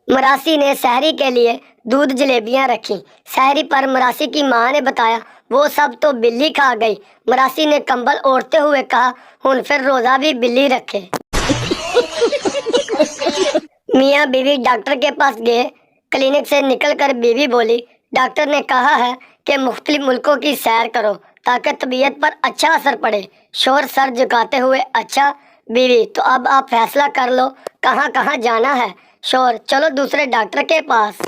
मरासी ने सहरी के लिए दूध जलेबियां रखी। सहरी पर मरासी की माँ ने बताया वो सब तो बिल्ली खा गई। मरासी ने कंबल ओढ़ते हुए कहा हुन फिर रोजा भी बिल्ली रखे। मियाँ बीवी डॉक्टर के पास गए। क्लिनिक से निकलकर बीवी बोली डॉक्टर ने कहा है कि मुख्तलिफ मुल्कों की सैर करो ताकि तबीयत पर अच्छा असर पड़े। शोहर सर झुकाते हुए अच्छा बीवी तो अब आप फैसला कर लो कहाँ कहाँ जाना है। शोहर चलो दूसरे डॉक्टर के पास।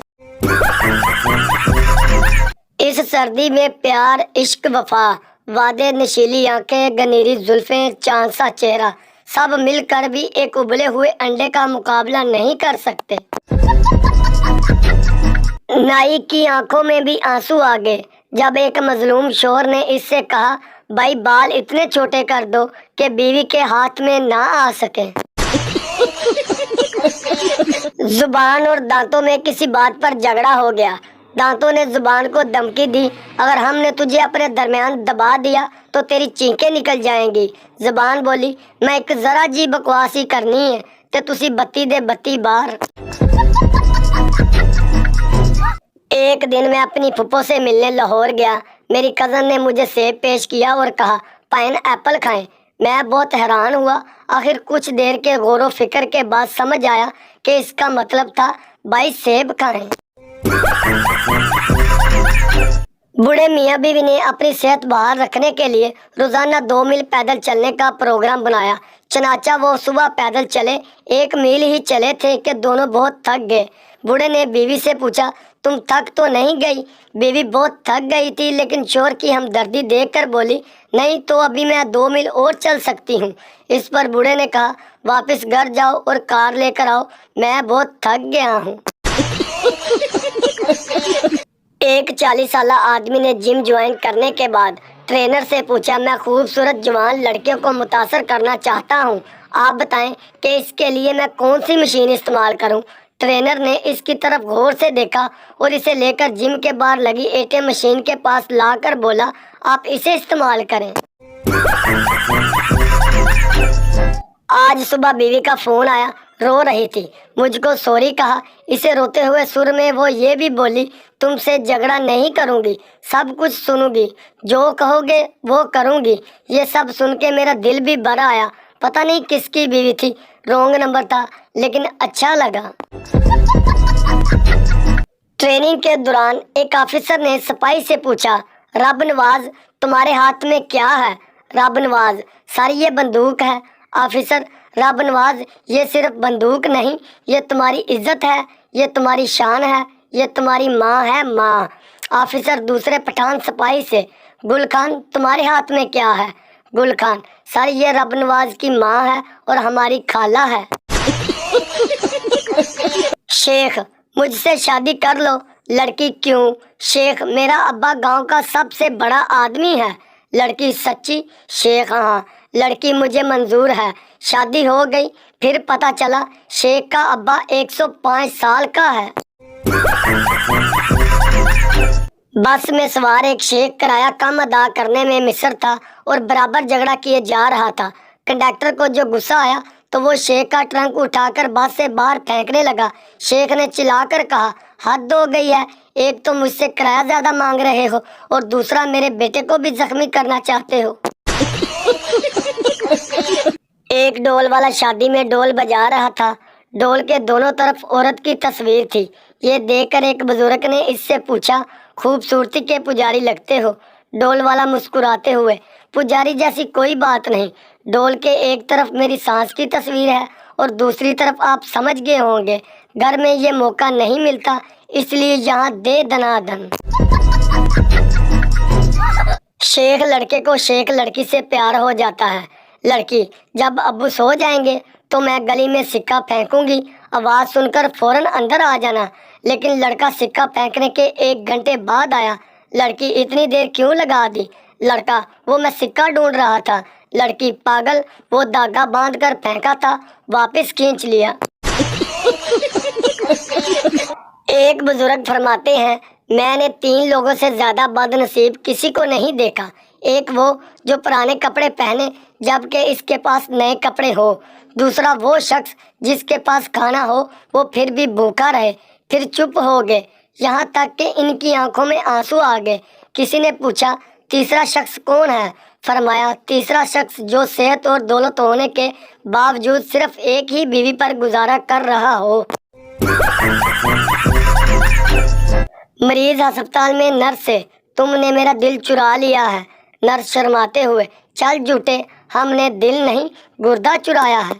इस सर्दी में प्यार इश्क वफा वादे नशीली आंखें गनीरी जुल्फें चांद सा चेहरा सब मिलकर भी एक उबले हुए अंडे का मुकाबला नहीं कर सकते। नाई की आंखों में भी आंसू आ गए जब एक मजलूम शोहर ने इससे कहा भाई बाल इतने छोटे कर दो कि बीवी के हाथ में ना आ सके। जुबान और दांतों में किसी बात पर झगड़ा हो गया। दांतों ने जुबान को धमकी दी अगर हमने तुझे अपने दरमियान दबा दिया तो तेरी चीखें निकल जाएंगी। जुबान बोली मैं एक जरा जी बकवास ही करनी है ते तुसी बत्ती दे बत्ती बार। एक दिन मैं अपनी फुप्पो से मिलने लाहौर गया। मेरी कज़न ने मुझे सेब पेश किया और कहा पाइन एप्पल खाएं। मैं बहुत हैरान हुआ। आखिर कुछ देर के गौर व फिक्र के बाद समझ आया कि इसका मतलब था भाई सेब खाएं। बूढ़े मियाँ बीवी ने अपनी सेहत बहाल रखने के लिए रोजाना 2 मील पैदल चलने का प्रोग्राम बनाया। चनाचा वो सुबह पैदल चले। 1 मील ही चले थे कि दोनों बहुत थक गए। बूढ़े ने बीवी से पूछा तुम थक तो नहीं गई? बीवी बहुत थक गई थी लेकिन शोहर की हमदर्दी देखकर बोली नहीं तो अभी मैं 2 मील और चल सकती हूँ। इस पर बूढ़े ने कहा वापस घर जाओ और कार लेकर आओ, मैं बहुत थक गया हूँ। एक 40 साला आदमी ने जिम ज्वाइन करने के बाद ट्रेनर से पूछा मैं खूबसूरत जवान लड़कियों को मुतासर करना चाहता हूँ, आप बताएं कि इसके लिए मैं कौन सी मशीन इस्तेमाल करूँ। ट्रेनर ने इसकी तरफ गौर से देखा और इसे लेकर जिम के बाहर लगी एटीएम मशीन के पास लाकर बोला आप इसे इस्तेमाल करें। आज सुबह बीवी का फोन आया, रो रही थी। मुझको सॉरी कहा। इसे रोते हुए सुर में वो ये भी बोली तुमसे झगड़ा नहीं करूंगी, सब कुछ सुनूंगी, जो कहोगे वो करूंगी। ये सब सुन के मेरा दिल भी भर आया। पता नहीं किसकी बीवी थी, रॉन्ग नंबर था लेकिन अच्छा लगा। ट्रेनिंग के दौरान एक ऑफिसर ने सिपाही से पूछा रब नवाज तुम्हारे हाथ में क्या है? रब नवाज सर ये बंदूक है। ऑफिसर रब नवाज ये सिर्फ बंदूक नहीं, ये तुम्हारी इज्जत है, ये तुम्हारी शान है, ये तुम्हारी माँ है माँ। ऑफिसर दूसरे पठान सिपाही से गुल खान तुम्हारे हाथ में क्या है? गुल खान सर ये रब नवाज की माँ है और हमारी खाला है। शेख मुझसे शादी कर लो। लड़की क्यों? शेख मेरा अब्बा गांव का सबसे बड़ा आदमी है। लड़की सच्ची? शेख हाँ, लड़की मुझे मंजूर है। शादी हो गई फिर पता चला शेख का अब्बा 105 साल का है। बस में सवार एक शेख किराया कम अदा करने में मिस्र था और बराबर झगड़ा किए जा रहा था। कंडक्टर को जो गुस्सा आया तो वो शेख का ट्रंक उठाकर बस से बाहर फेंकने लगा। शेख ने चिल्लाकर कहा हद हो गई है, एक तो मुझसे किराया ज्यादा मांग रहे हो और दूसरा मेरे बेटे को भी जख्मी करना चाहते हो। एक ढोल वाला शादी में ढोल बजा रहा था। ढोल के दोनों तरफ औरत की तस्वीर थी। ये देखकर एक बुजुर्ग ने इससे पूछा खूबसूरती के पुजारी लगते हो। ढोल वाला मुस्कुराते हुए पुजारी जैसी कोई बात नहीं, ढोल के एक तरफ मेरी सांस की तस्वीर है और दूसरी तरफ आप समझ गए होंगे घर में ये मौका नहीं मिलता, इसलिए यहाँ दे दनादन। शेख लड़के को शेख लड़की से प्यार हो जाता है। लड़की जब अब्बू सो जाएंगे तो मैं गली में सिक्का फेंकूंगी, आवाज सुनकर फौरन अंदर आ जाना। लेकिन लड़का सिक्का फेंकने के 1 घंटे बाद आया। लड़की इतनी देर क्यों लगा दी? लड़का वो मैं सिक्का ढूंढ रहा था। लड़की पागल वो धागा बांध कर फेंका था, वापस खींच लिया। एक बुजुर्ग फरमाते हैं मैंने 3 लोगों से ज्यादा बदनसीब किसी को नहीं देखा। एक वो जो पुराने कपड़े पहने जबकि इसके पास नए कपड़े हो। दूसरा वो शख्स جس کے پاس کھانا ہو وہ پھر بھی بھوکا رہے۔ پھر چپ ہو گئے، یہاں تک کہ ان کی آنکھوں میں آنسو آ گئے۔ کسی نے پوچھا تیسرا شخص کون ہے؟ فرمایا تیسرا شخص جو صحت اور دولت ہونے کے باوجود صرف ایک ہی بیوی پر گزارا کر رہا ہو۔ مریض ہسپتال میں نرس سے، تم نے میرا دل چرا لیا ہے۔ نرس شرماتے ہوئے، چل جھوٹے، ہم نے دل نہیں گردہ چرایا ہے۔